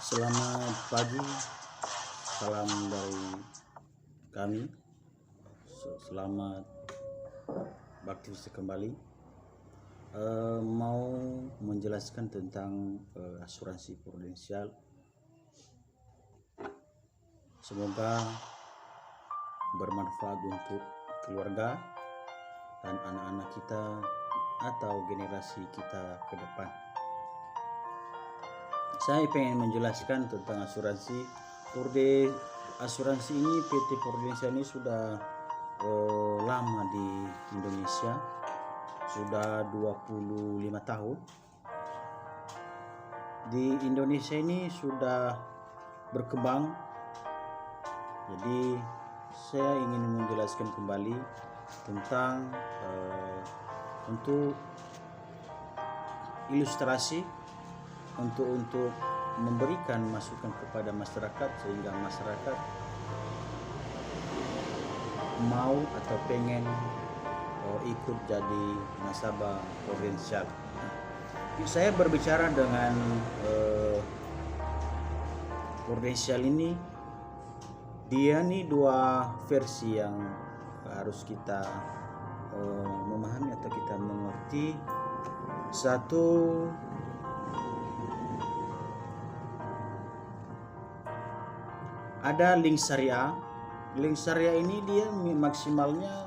Selamat pagi, salam dari kami. Selamat beraktivitas kembali. Mau menjelaskan tentang asuransi prudensial. Semoga bermanfaat untuk keluarga dan anak-anak kita atau generasi kita ke depan. Saya ingin menjelaskan tentang asuransi. Asuransi ini PT Prudensial ini sudah lama di Indonesia, sudah 25 tahun. Di Indonesia ini sudah berkembang. Jadi saya ingin menjelaskan kembali tentang untuk ilustrasi untuk memberikan masukan kepada masyarakat sehingga masyarakat mau atau pengen ikut jadi nasabah prudensial. Saya berbicara dengan prudensial ini, dia nih dua versi yang harus kita memahami atau kita mengerti. Satu, ada link syariah. Link syariah ini dia maksimalnya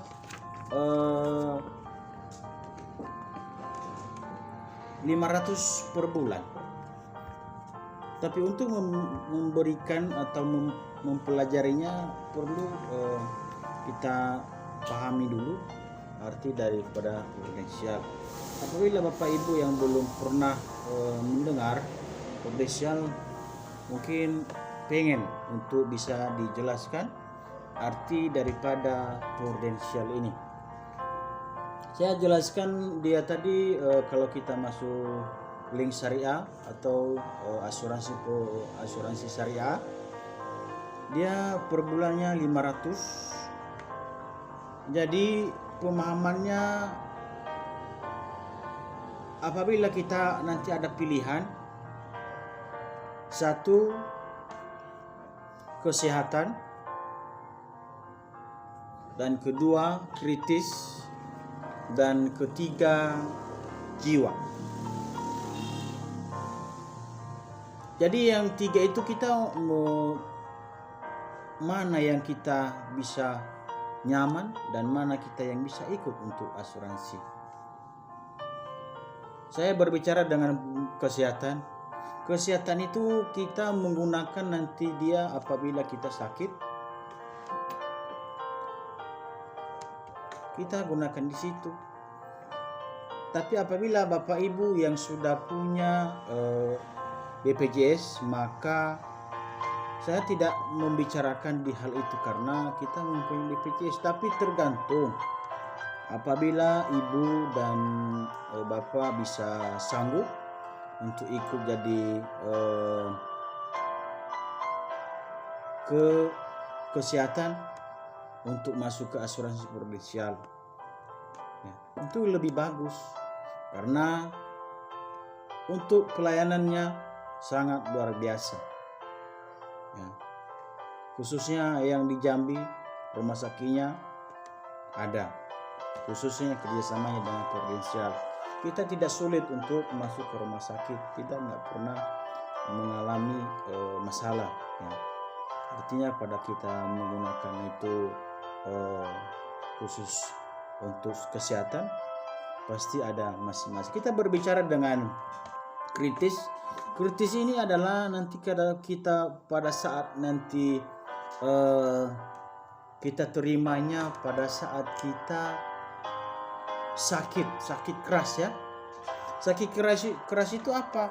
500 per bulan. Tapi untuk memberikan atau mempelajarinya perlu kita pahami dulu arti daripada prudensial. Apabila Bapak Ibu yang belum pernah mendengar prudensial, mungkin pengen untuk bisa dijelaskan arti daripada prudensial ini. Saya jelaskan dia tadi, kalau kita masuk link syariah atau asuransi syariah, dia per bulannya 500. Jadi pemahamannya, apabila kita nanti ada pilihan, satu, kesehatan, dan kedua kritis, dan ketiga jiwa. Jadi yang tiga itu kita mana yang kita bisa nyaman dan mana kita yang bisa ikut untuk asuransi. Saya berbicara dengan kesehatan. Kesehatan itu kita menggunakan nanti dia apabila kita sakit, kita gunakan di situ. Tapi apabila Bapak Ibu yang sudah punya BPJS, maka saya tidak membicarakan di hal itu karena kita mempunyai BPJS. Tapi tergantung apabila Ibu dan Bapak bisa sanggup untuk ikut jadi ke kesehatan untuk masuk ke asuransi prudensial, ya, itu lebih bagus karena untuk pelayanannya sangat luar biasa, ya. Khususnya yang di Jambi, rumah sakitnya ada, khususnya kerjasamanya dengan prudensial. Kita tidak sulit untuk masuk ke rumah sakit, kita nggak pernah mengalami masalah, ya. Artinya pada kita menggunakan itu khusus untuk kesehatan, pasti ada masing-masing. Kita berbicara dengan kritis. Kritis ini adalah nanti kita pada saat nanti kita terimanya pada saat kita sakit keras, ya. Sakit keras itu apa?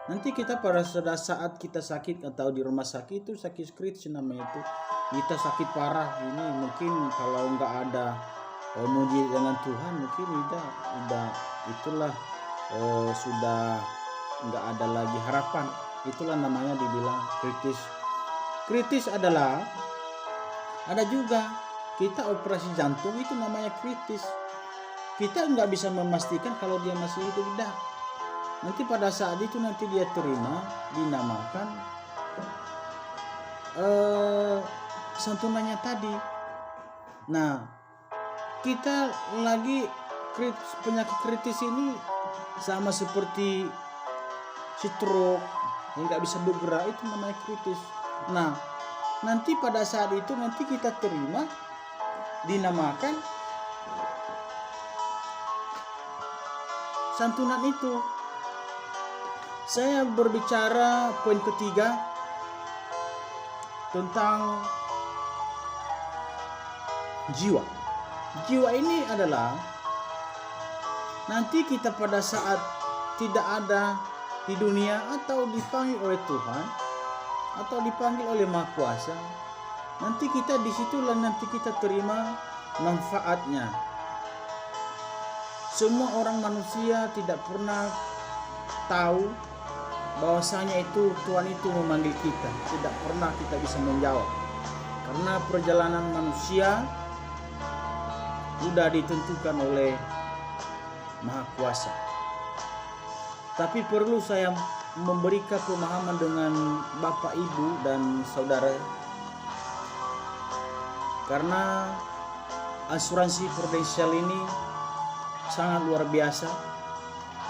Nanti kita pada saat kita sakit atau di rumah sakit itu sakit kritis namanya itu. Kita sakit parah ini, mungkin kalau nggak ada muji dengan Tuhan mungkin udah itulah sudah nggak ada lagi harapan. Itulah namanya dibilang kritis. Kritis adalah ada juga kita operasi jantung itu namanya kritis. Kita nggak bisa memastikan kalau dia masih hidup, tidak. nanti pada saat itu nanti dia terima dinamakan santunannya tadi. Nah, kita lagi penyakit kritis ini sama seperti stroke yang nggak bisa bergerak, itu namanya kritis. Nah, nanti pada saat itu nanti kita terima dinamakan santunan itu. Saya berbicara poin ketiga tentang jiwa. Jiwa ini adalah nanti kita pada saat tidak ada di dunia atau dipanggil oleh Tuhan atau dipanggil oleh Maha Kuasa, nanti kita disitulah nanti kita terima manfaatnya. Semua orang manusia tidak pernah tahu bahwasanya itu Tuhan itu memanggil kita. Tidak pernah kita bisa menjawab, karena perjalanan manusia sudah ditentukan oleh Maha Kuasa. Tapi perlu saya memberikan pemahaman dengan Bapak, Ibu, dan saudara, karena asuransi prudensial ini sangat luar biasa,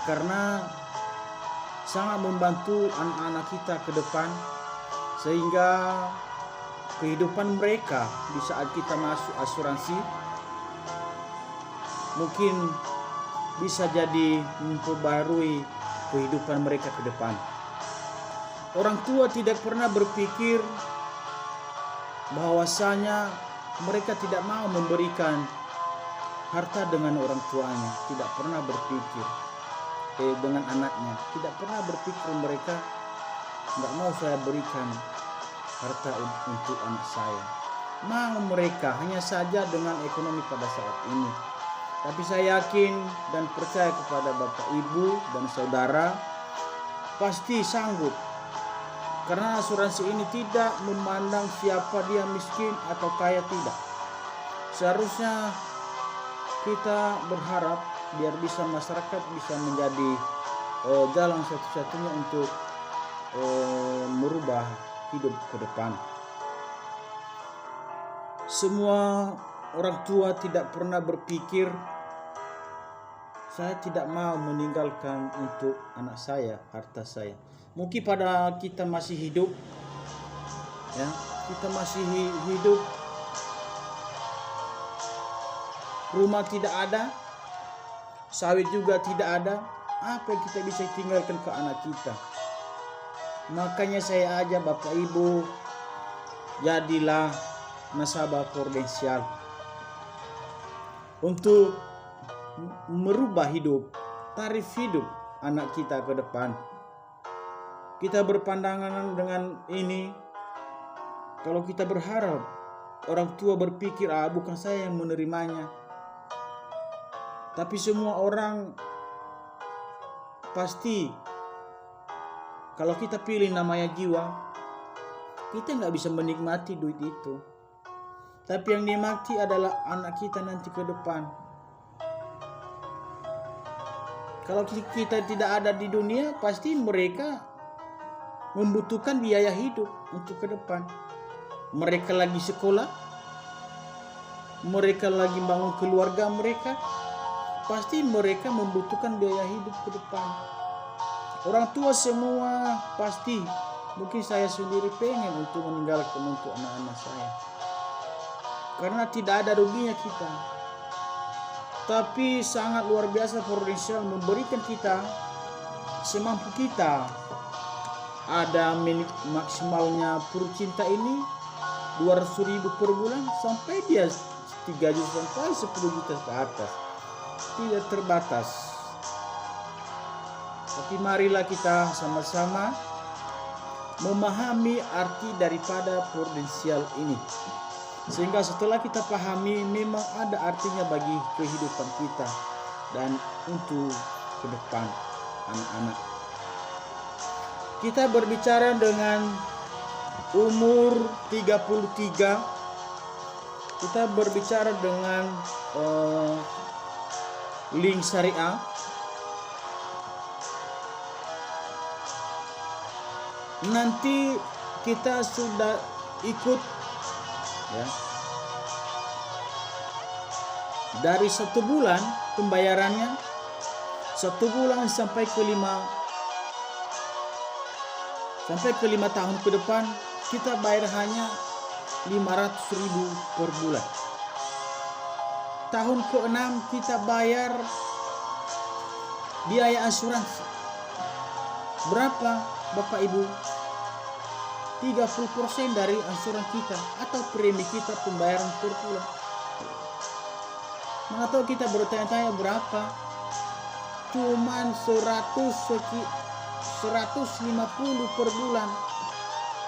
karena sangat membantu anak-anak kita ke depan, sehingga kehidupan mereka di saat kita masuk asuransi mungkin bisa jadi memperbarui kehidupan mereka ke depan. Orang tua tidak pernah berpikir bahwasanya mereka tidak mau memberikan harta dengan orang tuanya, tidak pernah berpikir dengan anaknya, tidak pernah berpikir mereka nggak mau saya berikan harta untuk anak saya. Mau mereka hanya saja dengan ekonomi pada saat ini. Tapi saya yakin dan percaya kepada Bapak, Ibu, dan saudara pasti sanggup, karena asuransi ini tidak memandang siapa dia miskin atau kaya, tidak. Seharusnya kita berharap biar bisa masyarakat bisa menjadi jalan satu-satunya untuk merubah hidup ke depan. Semua orang tua tidak pernah berpikir saya tidak mau meninggalkan untuk anak saya harta saya. Mungkin pada kita masih hidup, ya, kita masih hidup, rumah tidak ada, sawit juga tidak ada, apa yang kita bisa tinggalkan ke anak kita? Makanya saya ajak Bapak Ibu, jadilah nasabah prudensial untuk merubah hidup, tarif hidup anak kita ke depan. Kita berpandangan dengan ini, kalau kita berharap orang tua berpikir bukan saya yang menerimanya, tapi semua orang pasti kalau kita pilih namanya jiwa, kita nggak bisa menikmati duit itu. Tapi yang dinikmati adalah anak kita nanti ke depan. Kalau kita tidak ada di dunia, pasti mereka membutuhkan biaya hidup untuk ke depan. Mereka lagi sekolah, mereka lagi bangun keluarga mereka, pasti mereka membutuhkan biaya hidup ke depan. Orang tua semua pasti, mungkin saya sendiri pengen untuk meninggalkan untuk anak-anak saya, karena tidak ada ruginya kita. Tapi sangat luar biasa prudensial memberikan kita semampu kita. Ada maksimalnya Purcinta ini 200.000 per bulan, sampai dia 3 juta sampai 10 juta ke atas, tidak terbatas. Tapi marilah kita sama-sama memahami arti daripada prudensial ini, sehingga setelah kita pahami memang ada artinya bagi kehidupan kita dan untuk ke depan anak-anak. Kita berbicara dengan umur 33, kita berbicara dengan link syariah. nanti kita sudah ikut ya, dari 1 bulan pembayarannya, 1 bulan sampai ke 5 tahun ke depan kita bayar hanya 500.000 per bulan. Tahun ke-6 kita bayar biaya asuransi. Berapa Bapak Ibu? 30% dari asuransi kita atau premi kita pembayaran per bulan. Mana tahu kita bertanya-tanya berapa? Cuman 150 per bulan.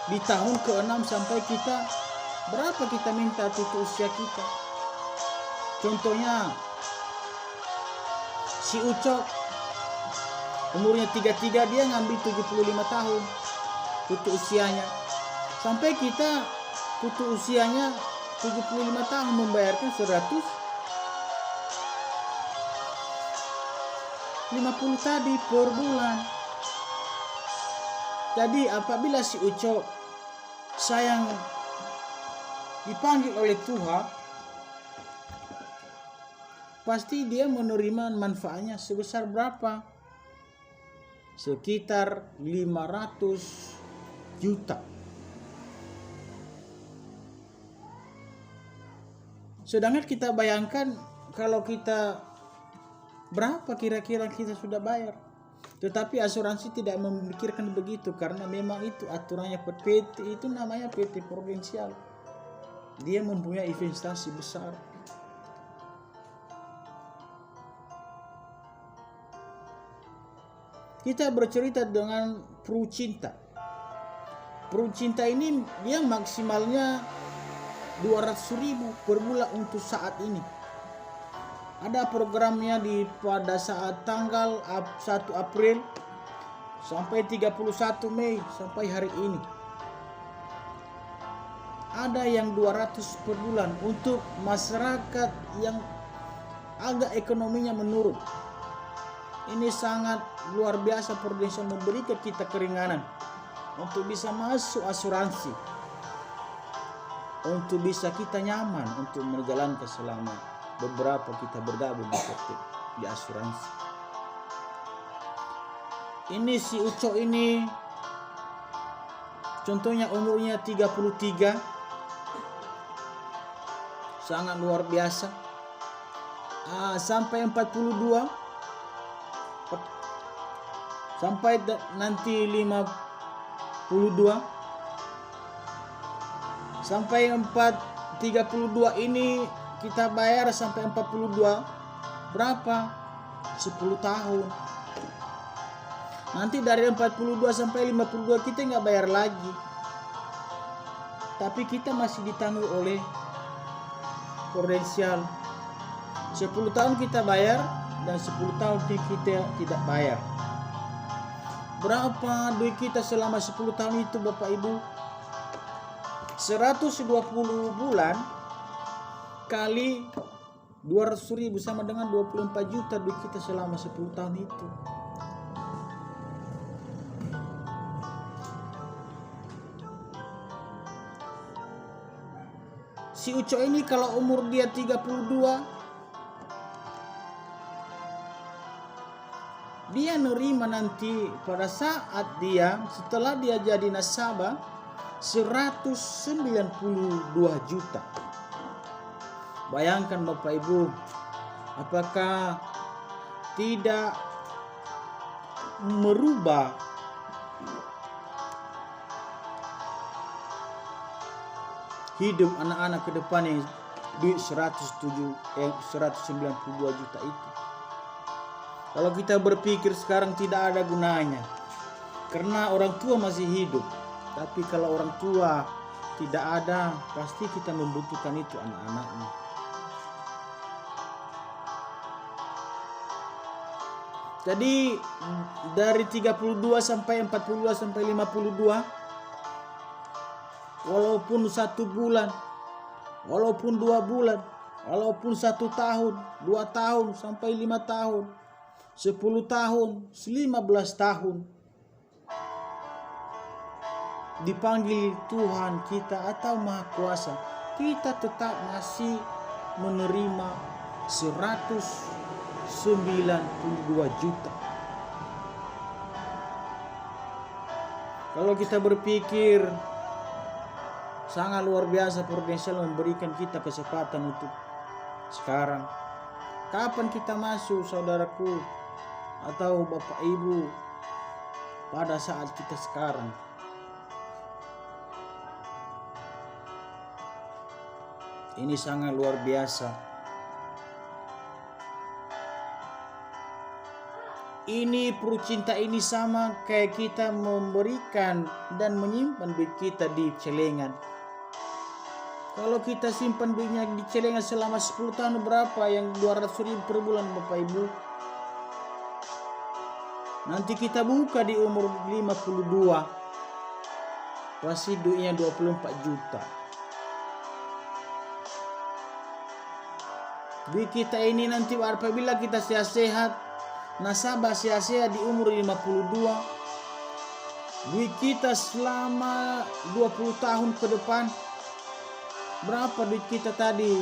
Di tahun ke-6 sampai kita berapa kita minta tutup usia kita? Contohnya si Ucok umurnya 33, dia ngambil 75 tahun tutup usianya. Sampai kita tutup usianya 75 tahun membayarkan 150 tadi per bulan. Jadi apabila si Ucok sayang dipanggil oleh Tuhan, pasti dia menerima manfaatnya sebesar berapa? Sekitar 500 juta. Sedangkan kita bayangkan kalau kita berapa kira-kira kita sudah bayar. Tetapi asuransi tidak memikirkan begitu, karena memang itu aturannya. PT itu namanya PT provinsial. Dia mempunyai investasi besar. Kita bercerita dengan Pru Cinta. Pru Cinta ini dia maksimalnya 200.000 per bulan untuk saat ini. Ada programnya pada saat tanggal 1 April sampai 31 Mei sampai hari ini. Ada yang 200 per bulan untuk masyarakat yang agak ekonominya menurun. Ini sangat luar biasa, Prudential memberikan kita keringanan untuk bisa masuk asuransi, untuk bisa kita nyaman untuk menjalankan selama beberapa kita bergabung di asuransi. Ini si Ucok ini contohnya umurnya 33, sangat luar biasa. Sampai 42, sampai nanti 52, sampai 32 ini kita bayar sampai 42 berapa? 10 tahun. Nanti dari 42 sampai 52 kita nggak bayar lagi, tapi kita masih ditanggung oleh Prudential. 10 tahun kita bayar dan 10 tahun kita tidak bayar. Berapa duit kita selama 10 tahun itu Bapak Ibu? 120 bulan kali 200.000 sama dengan 24 juta duit kita selama 10 tahun itu. Si Ucok ini kalau umur dia 32, dia nerima nanti pada saat dia setelah dia jadi nasabah 192 juta. Bayangkan Bapak Ibu, apakah tidak merubah hidup anak-anak ke depan yang duit 192 juta itu? Kalau kita berpikir sekarang tidak ada gunanya, karena orang tua masih hidup. Tapi kalau orang tua tidak ada, pasti kita membutuhkan itu anak-anaknya. Jadi dari 32 sampai 42 sampai 52, walaupun 1 bulan, walaupun 2 bulan, walaupun 1 tahun, 2 tahun sampai 5 tahun, 10 tahun, 15 tahun, dipanggil Tuhan kita atau Maha Kuasa, kita tetap masih menerima 192 juta. Kalau kita berpikir sangat luar biasa Prudensial memberikan kita kesempatan untuk sekarang. Kapan kita masuk, saudaraku atau Bapak Ibu, pada saat kita sekarang? Ini sangat luar biasa. Ini perlu cinta ini sama kayak kita memberikan dan menyimpan duit kita di celengan. Kalau kita simpan duitnya di celengan selama 10 tahun, berapa yang 200.000 per bulan Bapak Ibu? Nanti kita buka di umur 52, pasti duitnya 24 juta. Duit kita ini nanti apabila kita sehat, nasabah sia-sia di umur 52, duit kita selama 20 tahun ke depan, berapa duit kita tadi?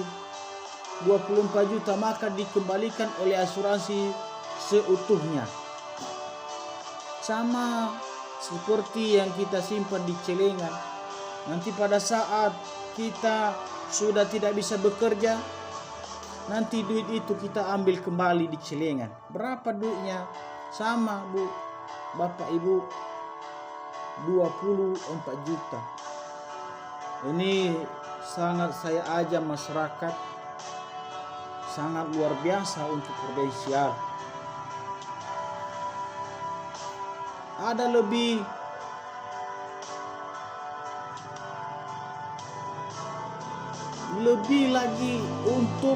24 juta, maka dikembalikan oleh asuransi seutuhnya. Sama seperti yang kita simpan di celengan. Nanti pada saat kita sudah tidak bisa bekerja, nanti duit itu kita ambil kembali di celengan. Berapa duitnya? Sama Bu, Bapak Ibu, 24 juta. Ini sangat saya ajak masyarakat, sangat luar biasa untuk Prudensial. Ada lebih lagi untuk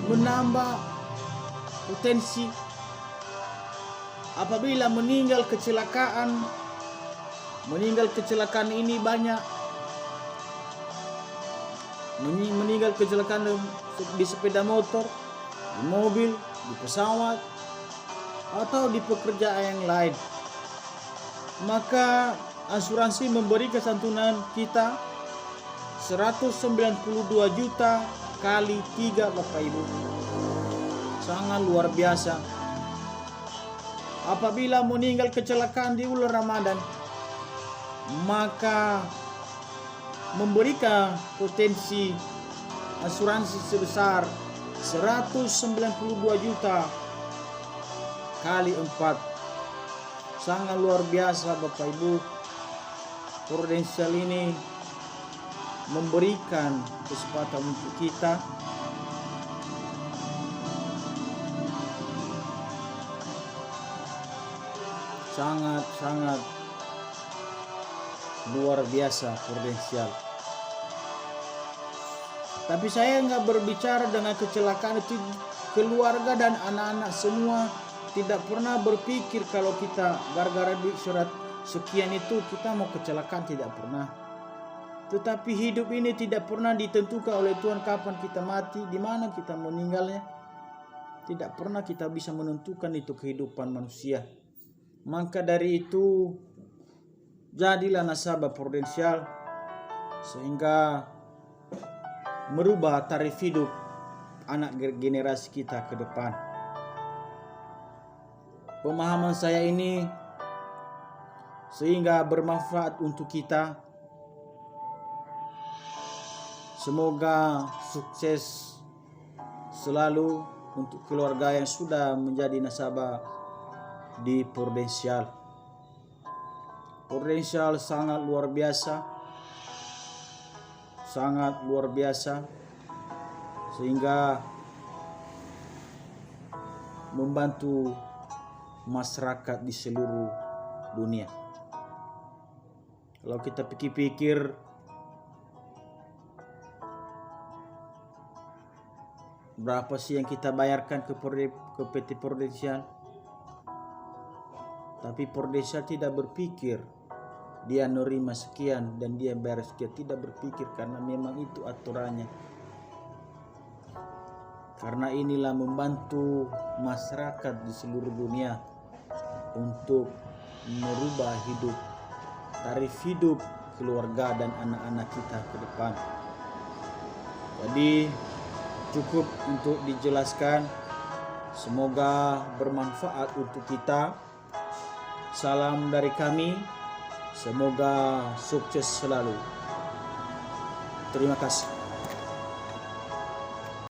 menambah potensi apabila meninggal kecelakaan ini banyak. Meninggal kecelakaan di sepeda motor, di mobil, di pesawat, atau di pekerjaan yang lain, maka asuransi memberi kesantunan kita 192 juta kali 3 Bapak Ibu. Sangat luar biasa. Apabila meninggal kecelakaan di bulan Ramadan, maka memberikan potensi asuransi sebesar 192 juta kali 4. Sangat luar biasa Bapak Ibu. Prudensial ini memberikan kesempatan untuk kita sangat luar biasa Prudensial. Tapi saya nggak berbicara dengan kecelakaan itu, keluarga dan anak-anak semua tidak pernah berpikir kalau kita gara-gara duit surat sekian itu kita mau kecelakaan, tidak pernah. Tetapi hidup ini tidak pernah ditentukan oleh Tuhan kapan kita mati, di mana kita meninggalnya. Tidak pernah kita bisa menentukan itu kehidupan manusia. Maka dari itu jadilah nasabah Prudensial sehingga merubah tarif hidup anak generasi kita ke depan. Pemahaman saya ini sehingga bermanfaat untuk kita. Semoga sukses selalu untuk keluarga yang sudah menjadi nasabah di Prudensial. Prudensial sangat luar biasa, sehingga membantu masyarakat di seluruh dunia. Kalau kita pikir-pikir, berapa sih yang kita bayarkan ke PT Prudensial? Tapi Prudensial tidak berpikir dia nerima sekian dan dia bayar sekian, tidak berpikir, karena memang itu aturannya. Karena inilah membantu masyarakat di seluruh dunia untuk merubah hidup tarif hidup keluarga dan anak-anak kita ke depan. Jadi cukup untuk dijelaskan. Semoga bermanfaat untuk kita. Salam dari kami. Semoga sukses selalu. Terima kasih.